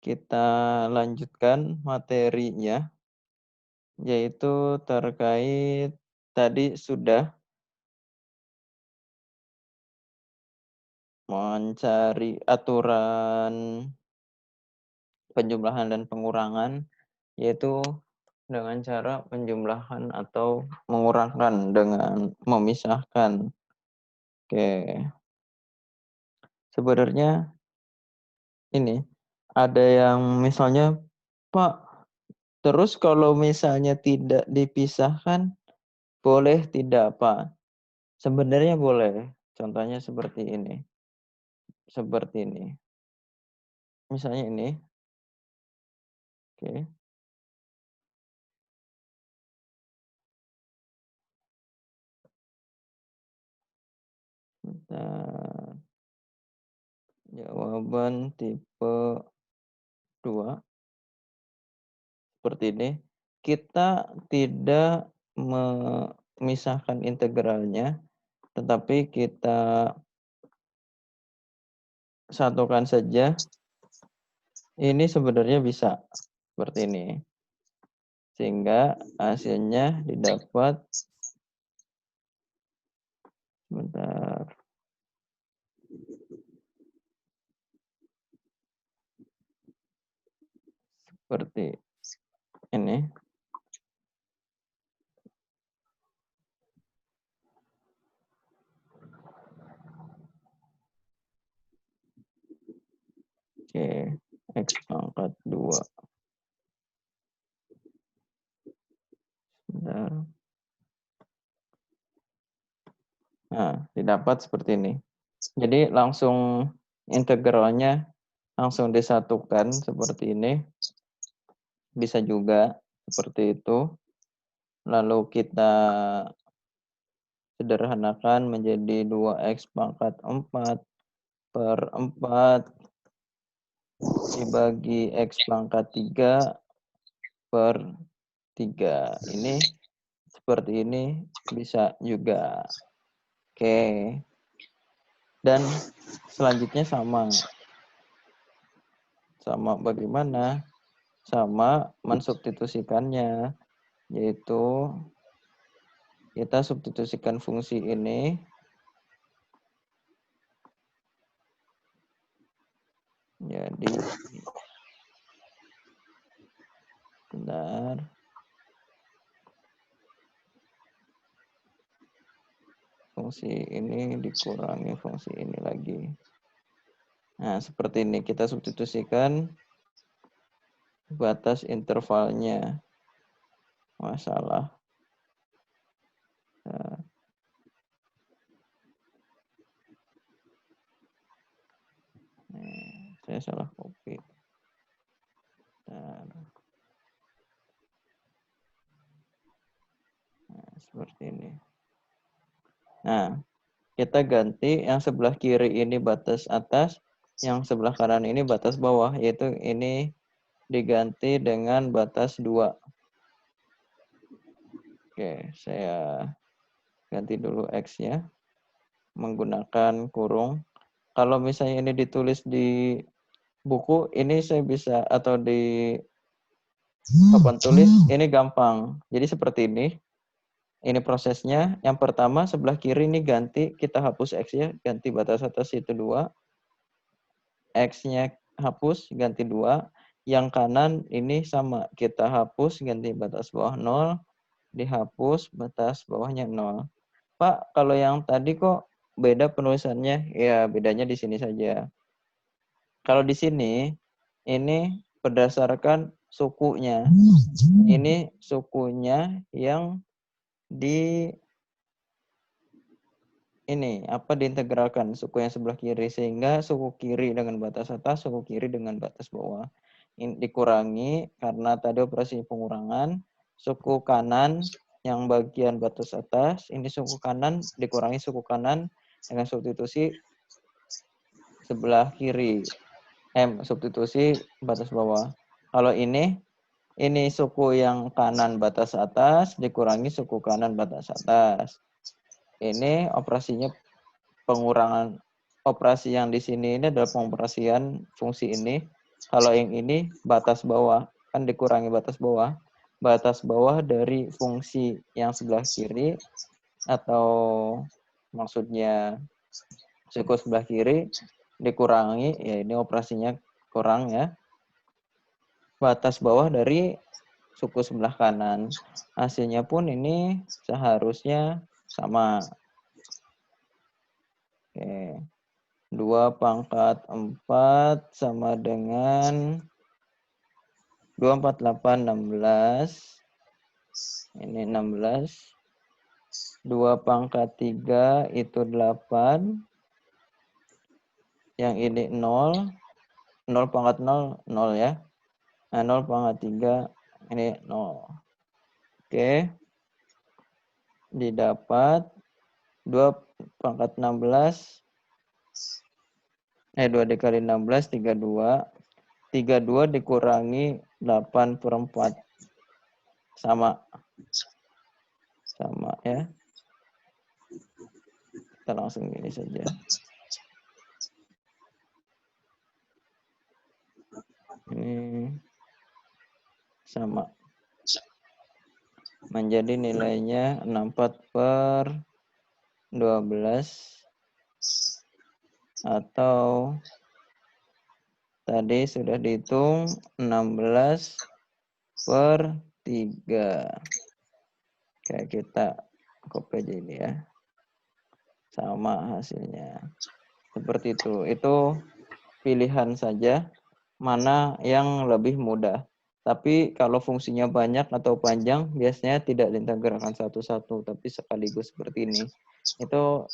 kita lanjutkan materinya, yaitu terkait tadi sudah mencari aturan penjumlahan dan pengurangan, yaitu dengan cara penjumlahan atau mengurangkan dengan memisahkan. Oke, sebenarnya ini ada yang misalnya, "Pak, terus kalau misalnya tidak dipisahkan, boleh tidak, Pak?" Sebenarnya boleh. Contohnya seperti ini. Misalnya ini, oke, bentar. Jawaban tipe 2 seperti ini. Kita tidak memisahkan integralnya, tetapi kita satukan saja. Ini sebenarnya bisa seperti ini. Sehingga hasilnya didapat, bentar, seperti ini. Oke, X pangkat 2. Bentar. Nah, didapat seperti ini. Jadi langsung integralnya langsung disatukan seperti ini. Bisa juga seperti itu. Lalu kita sederhanakan menjadi 2x pangkat 4 per 4 dibagi x pangkat 3 per 3. Ini seperti ini bisa juga. Oke. Dan selanjutnya sama. Sama bagaimana? Sama mensubstitusikannya, yaitu kita substitusikan fungsi ini. Jadi, benar. Fungsi ini dikurangi fungsi ini lagi. Nah, seperti ini. Kita substitusikan batas intervalnya. Masalah. Nah, saya salah copy. Nah, seperti ini. Nah, kita ganti yang sebelah kiri ini batas atas, yang sebelah kanan ini batas bawah, yaitu ini diganti dengan batas 2. Oke, saya ganti dulu X-nya menggunakan kurung. Kalau misalnya ini ditulis di buku, ini saya bisa, atau di papan tulis, ini gampang. Jadi seperti ini. Ini prosesnya. Yang pertama, sebelah kiri ini ganti, kita hapus X-nya, ganti batas atas itu 2. X-nya hapus, ganti 2. Yang kanan ini sama, kita hapus, ganti batas bawah 0. Dihapus, batas bawahnya 0. Pak, kalau yang tadi kok beda penulisannya? Ya, bedanya di sini saja. Kalau di sini, ini berdasarkan sukunya. Ini sukunya yang diintegralkan, suku yang sebelah kiri, sehingga suku kiri dengan batas atas, suku kiri dengan batas bawah. Ini dikurangi karena tadi operasi pengurangan. Suku kanan yang bagian batas atas, ini suku kanan dikurangi suku kanan dengan substitusi sebelah kiri. Substitusi batas bawah. Kalau ini suku yang kanan batas atas dikurangi suku kanan batas atas. Ini operasinya pengurangan. Operasi yang di sini ini adalah pengoperasian fungsi ini. Kalau yang ini batas bawah, kan dikurangi batas bawah. Batas bawah dari fungsi yang sebelah kiri atau maksudnya suku sebelah kiri dikurangi, ya ini operasinya kurang ya. Batas bawah dari suku sebelah kanan. Hasilnya pun ini seharusnya sama. Oke. 2 pangkat 4 sama dengan 2, 4, 8, 16. Ini 16. 2 pangkat 3 itu 8. Yang ini 0. 0 pangkat 0, 0 ya. Nah, 0 pangkat 3, ini 0. Oke. Didapat 2 pangkat 16. 2 dikali 16, 32. 32 dikurangi 8/4. Sama. Sama ya. Kita langsung ini saja. Ini sama. Menjadi nilainya 64/12 atau tadi sudah dihitung 16/3. Kayak kita copy aja ini ya. Sama hasilnya. Seperti itu. Itu pilihan saja mana yang lebih mudah. Tapi kalau fungsinya banyak atau panjang, biasanya tidak diintegralkan satu-satu, tapi sekaligus seperti ini. Itu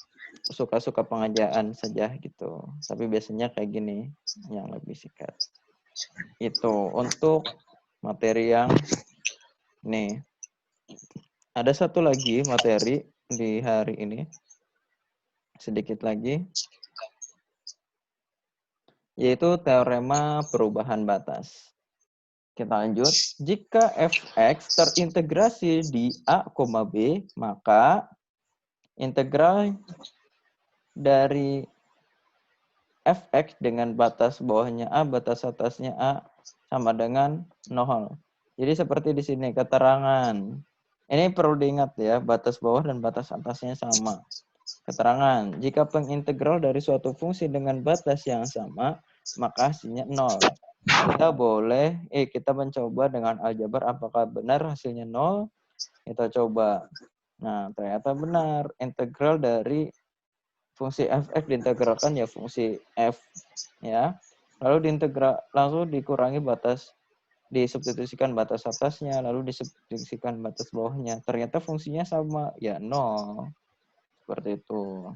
suka-suka pengajaan saja gitu. Tapi biasanya kayak gini, yang lebih singkat. Itu untuk materi yang nih. Ada satu lagi materi di hari ini. Sedikit lagi. Yaitu teorema perubahan batas. Kita lanjut. Jika fx terintegrasi di a, b, maka integral dari fx dengan batas bawahnya a, batas atasnya a sama dengan 0. Jadi seperti di sini keterangan. Ini perlu diingat ya, batas bawah dan batas atasnya sama. Keterangan, jika pengintegral dari suatu fungsi dengan batas yang sama, maka hasilnya 0. Kita boleh, kita mencoba dengan aljabar apakah benar hasilnya 0. Kita coba. Nah, ternyata benar. Integral dari fungsi fx diintegralkan ya fungsi f ya. Lalu langsung dikurangi batas, disubstitusikan batas atasnya, lalu disubstitusikan batas bawahnya. Ternyata fungsinya sama, ya 0. Seperti itu.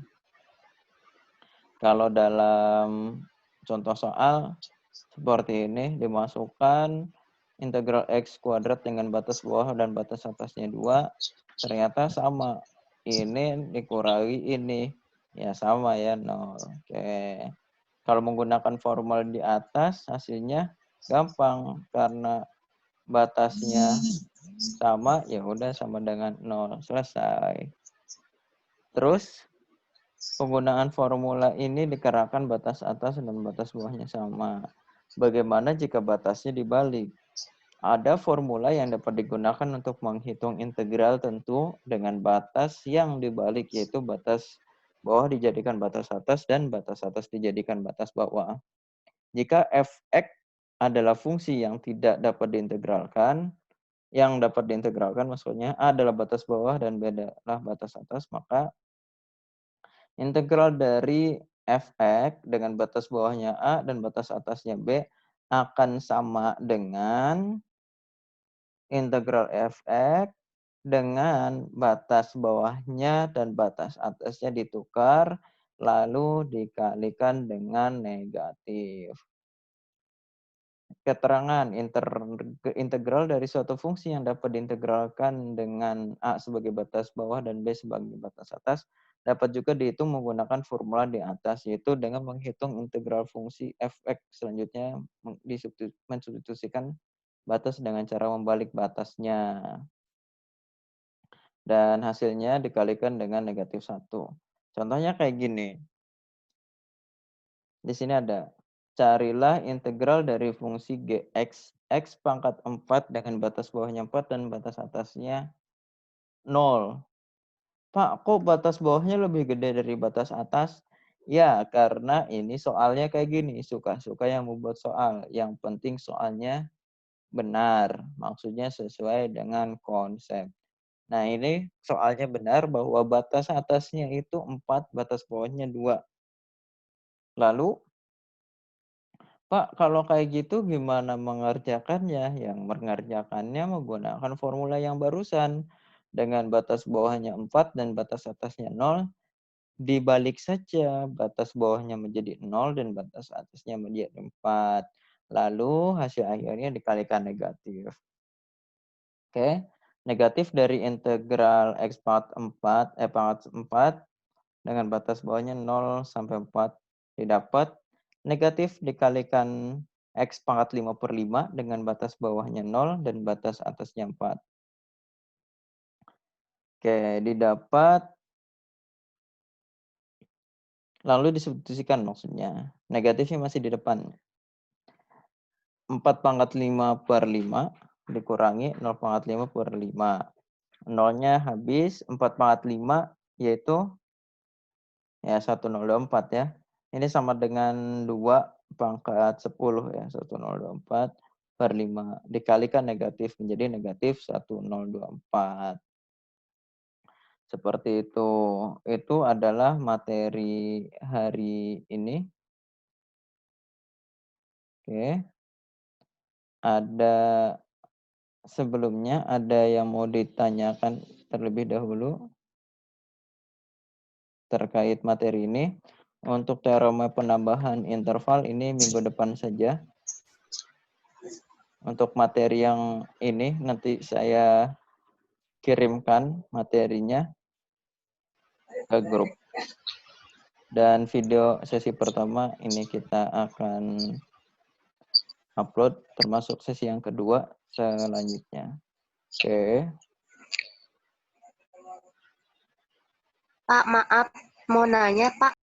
Kalau dalam contoh soal seperti ini, dimasukkan integral x kuadrat dengan batas bawah dan batas atasnya 2, ternyata sama. Ini dikurangi ini, ya sama ya 0. Oke. Kalau menggunakan formula di atas, hasilnya gampang. Karena batasnya sama, ya udah sama dengan 0. Selesai. Terus, penggunaan formula ini dikarenakan batas atas dan batas bawahnya sama. Bagaimana jika batasnya dibalik? Ada formula yang dapat digunakan untuk menghitung integral tentu dengan batas yang dibalik, yaitu batas bawah dijadikan batas atas dan batas atas dijadikan batas bawah. Jika fx adalah fungsi yang tidak dapat diintegralkan, yang dapat diintegralkan maksudnya a adalah batas bawah dan b adalah batas atas, maka integral dari fx dengan batas bawahnya a dan batas atasnya b akan sama dengan integral fx dengan batas bawahnya dan batas atasnya ditukar, lalu dikalikan dengan negatif. Keterangan integral dari suatu fungsi yang dapat diintegralkan dengan A sebagai batas bawah dan B sebagai batas atas dapat juga dihitung menggunakan formula di atas, yaitu dengan menghitung integral fungsi fx selanjutnya mensubstitusikan batas dengan cara membalik batasnya. Dan hasilnya dikalikan dengan negatif 1. Contohnya kayak gini. Di sini ada Carilah integral dari fungsi Gx, X pangkat 4 dengan batas bawahnya 4 dan batas atasnya 0. Pak, kok batas bawahnya lebih gede dari batas atas? Ya, karena ini soalnya kayak gini, suka-suka yang membuat soal. Yang penting soalnya benar, maksudnya sesuai dengan konsep. Nah, ini soalnya benar bahwa batas atasnya itu 4, batas bawahnya 2. Lalu, Pak, kalau kayak gitu gimana mengerjakannya? Yang mengerjakannya menggunakan formula yang barusan. Dengan batas bawahnya 4 dan batas atasnya 0, dibalik saja, batas bawahnya menjadi 0 dan batas atasnya menjadi 4. Lalu hasil akhirnya dikalikan negatif. Oke, negatif dari integral X pangkat 4 dengan batas bawahnya 0 sampai 4 didapat. Negatif dikalikan X pangkat 5/5 dengan batas bawahnya 0 dan batas atasnya 4. Oke, didapat. Lalu disubstitusikan maksudnya. Negatifnya masih di depan. 4/5/5 dikurangi 0/5/5. 0-nya habis, 4/5 yaitu ya 1024 ya. Ini sama dengan 2/10 ya, 1024/5 dikalikan negatif menjadi negatif 1024. Seperti itu. Itu adalah materi hari ini. Oke. Ada sebelumnya ada yang mau ditanyakan terlebih dahulu terkait materi ini. Untuk teorema penambahan interval ini minggu depan saja. Untuk materi yang ini nanti saya kirimkan materinya ke grup. Dan video sesi pertama ini kita akan upload termasuk sesi yang kedua selanjutnya. Oke. Pak, maaf mau nanya, Pak.